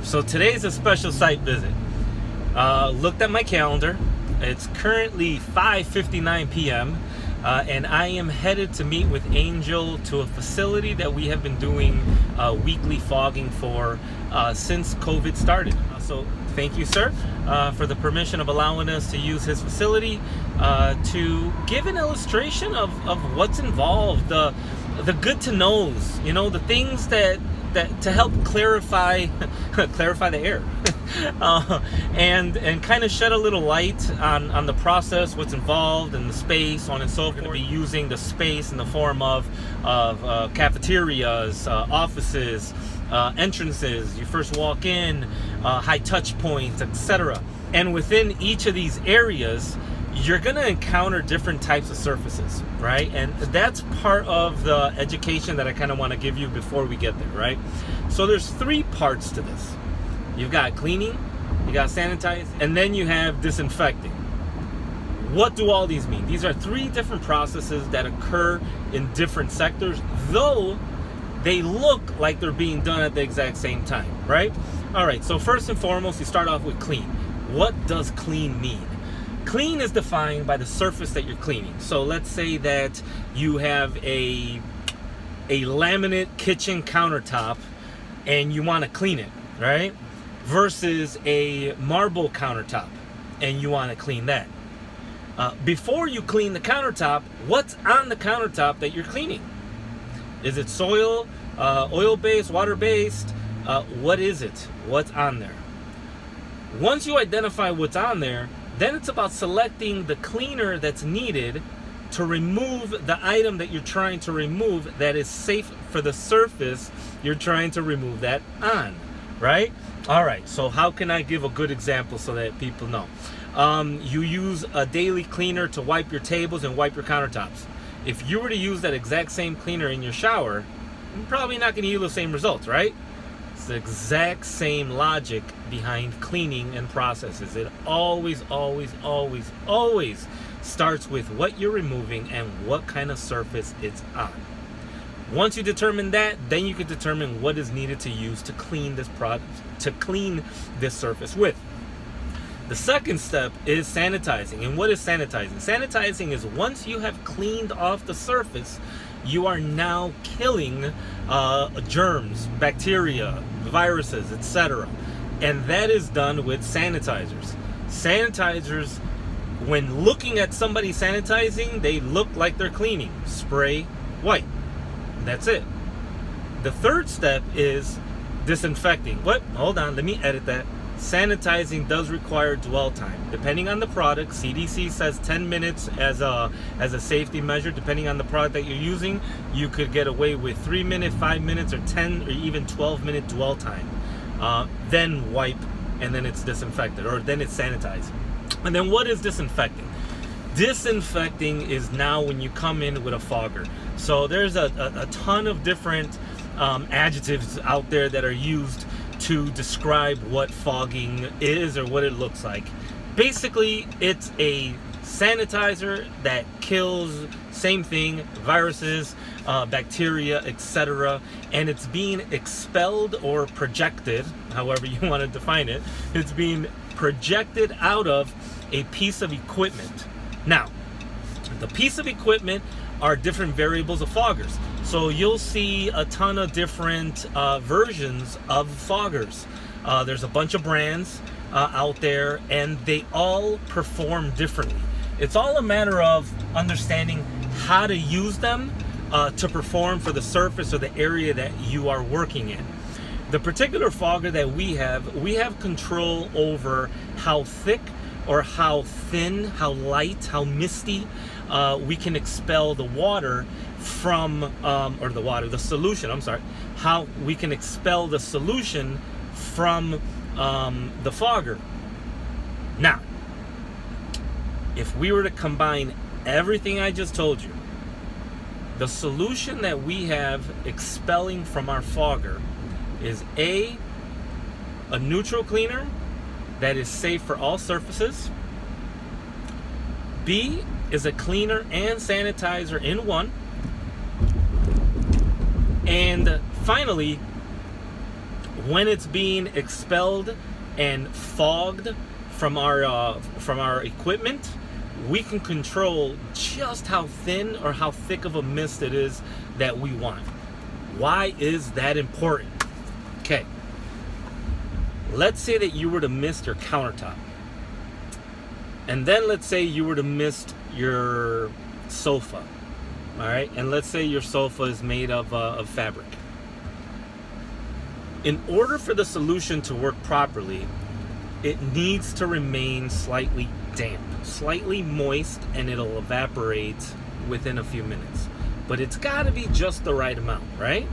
So today's a special site visit. Looked at my calendar. It's currently 5:59 p.m. And I am headed to meet with Angel to a facility that we have been doing weekly fogging for since COVID started. So thank you, sir, for the permission of allowing us to use his facility to give an illustration of what's involved, the good to knows, you know, the things that to help clarify the air and kind of shed a little light on the process, what's involved, and the space, so on and so forth. We're going to be using the space in the form of cafeterias, offices, entrances, you first walk in, high touch points, etc. And within each of these areas, you're going to encounter different types of surfaces, right? And that's part of the education that I kind of want to give you before we get there, right? So there's three parts to this. You've got cleaning, you got sanitizing, and then you have disinfecting. What do all these mean? These are three different processes that occur in different sectors, though they look like they're being done at the exact same time, right? All right, so first and foremost, you start off with clean. What does clean mean? Clean is defined by the surface that you're cleaning. So let's say that you have a laminate kitchen countertop and you want to clean it, right? Versus a marble countertop and you want to clean that. Before you clean the countertop, what's on the countertop that you're cleaning? Is it soil, oil-based, water-based? What is it? What's on there? Once you identify what's on there, then it's about selecting the cleaner that's needed to remove the item that you're trying to remove that is safe for the surface you're trying to remove that on, right? All right, so how can I give a good example so that people know? You use a daily cleaner to wipe your tables and wipe your countertops. If you were to use that exact same cleaner in your shower, you're probably not going to yield the same results, right? It's the exact same logic behind cleaning and processes. It always starts with what you're removing and what kind of surface it's on. Once you determine that, then you can determine what is needed to use to clean this product, to clean this surface with. The second step is sanitizing. And what is sanitizing? Sanitizing is once you have cleaned off the surface, you are now killing germs, bacteria, viruses, etc. And that is done with sanitizers. Sanitizers, when looking at somebody sanitizing, they look like they're cleaning. Spray, wipe. That's it. The third step is disinfecting. What? Hold on, let me edit that. Sanitizing does require dwell time. Depending on the product, CDC says 10 minutes as a safety measure. Depending on the product that you're using, you could get away with 3 minutes, 5 minutes, or 10 or even 12-minute dwell time. Then wipe, and then it's disinfected, or then it's sanitized. And then what is disinfecting? Disinfecting is now when you come in with a fogger. So there's a ton of different adjectives out there that are used to describe what fogging is or what it looks like. Basically, it's a sanitizer that kills, same thing, viruses, bacteria, etc. And it's being expelled or projected, however you want to define it. It's being projected out of a piece of equipment. Now, the piece of equipment are different variables of foggers. So you'll see a ton of different versions of foggers. There's a bunch of brands out there, and they all perform differently. It's all a matter of understanding how to use them to perform for the surface or the area that you are working in. The particular fogger that we have control over how thick or how thin, how light, how misty we can expel the water from, the solution, I'm sorry, how we can expel the solution from the fogger. Now, if we were to combine everything I just told you, the solution that we have expelling from our fogger is a neutral cleaner that is safe for all surfaces. B is a cleaner and sanitizer in one. And finally, when it's being expelled and fogged from our equipment, we can control just how thin or how thick of a mist it is that we want. Why is that important? Okay, let's say that you were to mist your countertop, and then let's say you were to mist your sofa. All right, and let's say your sofa is made of fabric. In order for the solution to work properly, it needs to remain slightly damp, slightly moist, and it'll evaporate within a few minutes. But it's got to be just the right amount, right?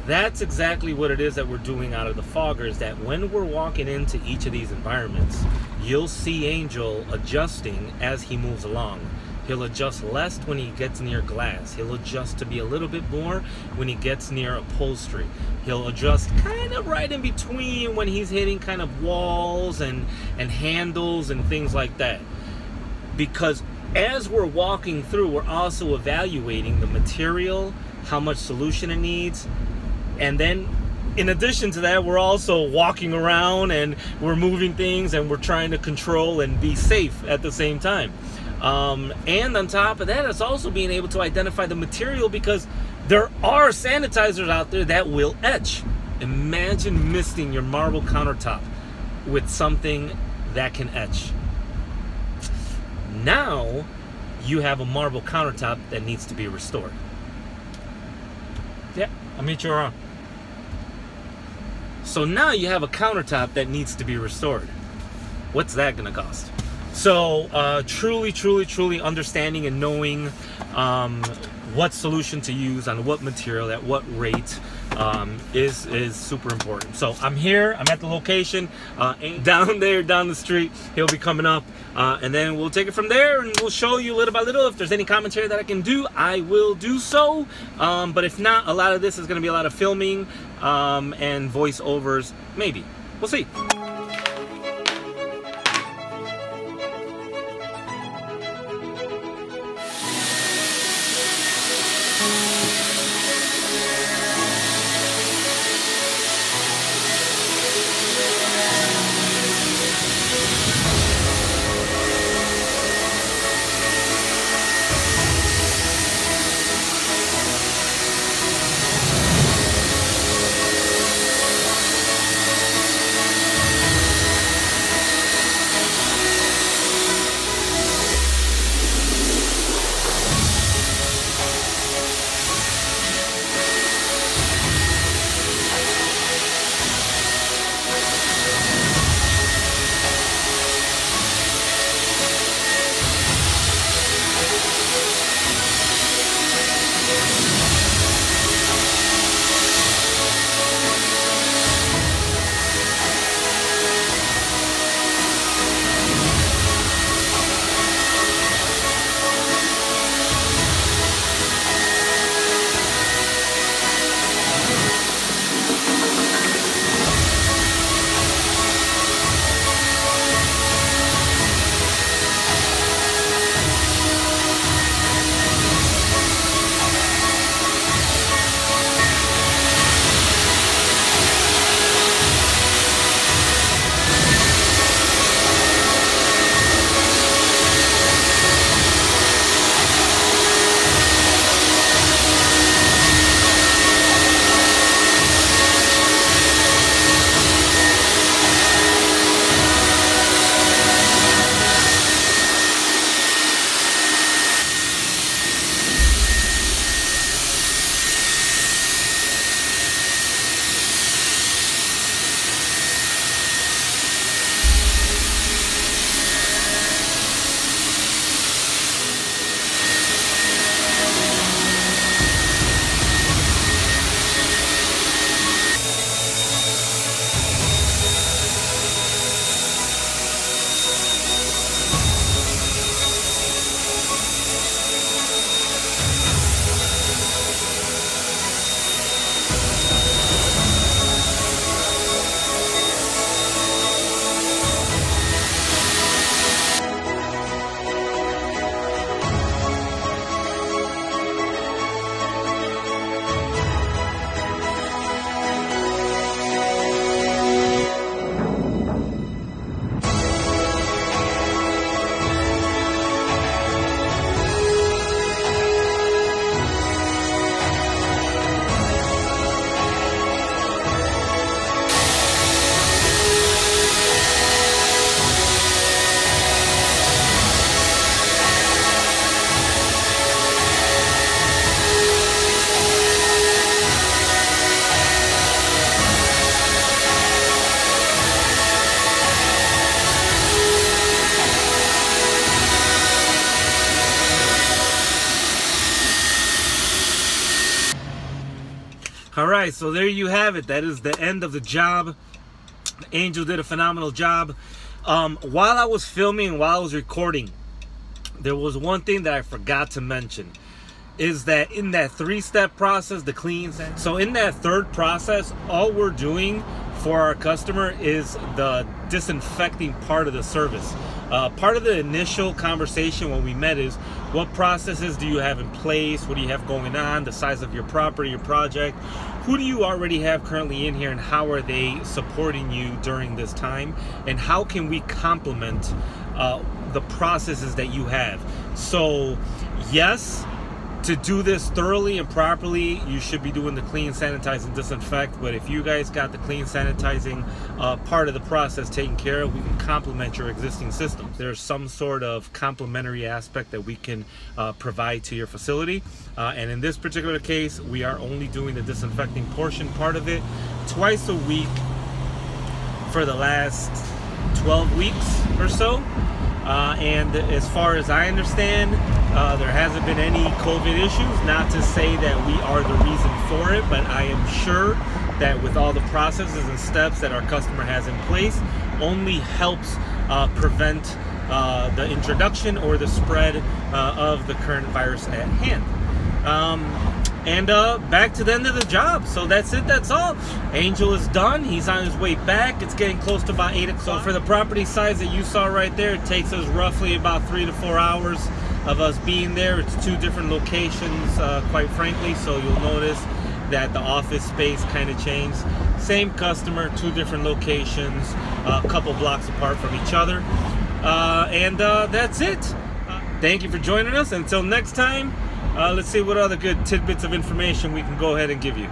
That's exactly what it is that we're doing out of the foggers, that when we're walking into each of these environments, you'll see Angel adjusting as he moves along. He'll adjust less when he gets near glass. He'll adjust to be a little bit more when he gets near upholstery. He'll adjust kind of right in between when he's hitting kind of walls and handles and things like that. Because as we're walking through, we're also evaluating the material, how much solution it needs, and then in addition to that, we're also walking around and we're moving things and we're trying to control and be safe at the same time. And on top of that, it's also being able to identify the material, because there are sanitizers out there that will etch. Imagine misting your marble countertop with something that can etch. Now you have a marble countertop that needs to be restored. Yeah, I'll meet you around. So now you have a countertop that needs to be restored. What's that gonna cost? So truly understanding and knowing what solution to use on what material at what rate is super important. So I'm here, I'm at the location, down there, down the street. He'll be coming up, and then we'll take it from there, and we'll show you little by little. If there's any commentary that I can do, I will do so. But if not, a lot of this is going to be a lot of filming and voiceovers, maybe. We'll see. All right, so there you have it. That is the end of the job. Angel did a phenomenal job. While I was filming, while I was recording, there was one thing that I forgot to mention, is that in that 3-step process, the clean. So in that third process, all we're doing for our customer is the disinfecting part of the service. Part of the initial conversation when we met is, what processes do you have in place? What do you have going on? The size of your property, your project. Who do you already have currently in here, and how are they supporting you during this time? And how can we complement the processes that you have? So yes, to do this thoroughly and properly, you should be doing the clean, sanitize, and disinfect. But if you guys got the clean, sanitizing part of the process taken care of, we can complement your existing systems. There's some sort of complementary aspect that we can provide to your facility. And in this particular case, we are only doing the disinfecting portion part of it twice a week for the last 12 weeks or so. And as far as I understand, there hasn't been any COVID issues. Not to say that we are the reason for it, but I am sure that with all the processes and steps that our customer has in place, only helps prevent the introduction or the spread of the current virus at hand. And back to the end of the job. So that's it, that's all. Angel is done. He's on his way back. It's getting close to about 8 o'clock. So for the property size that you saw right there, it takes us roughly about 3 to 4 hours of us being there. It's 2 different locations, quite frankly. So you'll notice that the office space kind of changed. Same customer, 2 different locations, a couple blocks apart from each other. And that's it. Thank you for joining us. Until next time, let's see what other good tidbits of information we can go ahead and give you.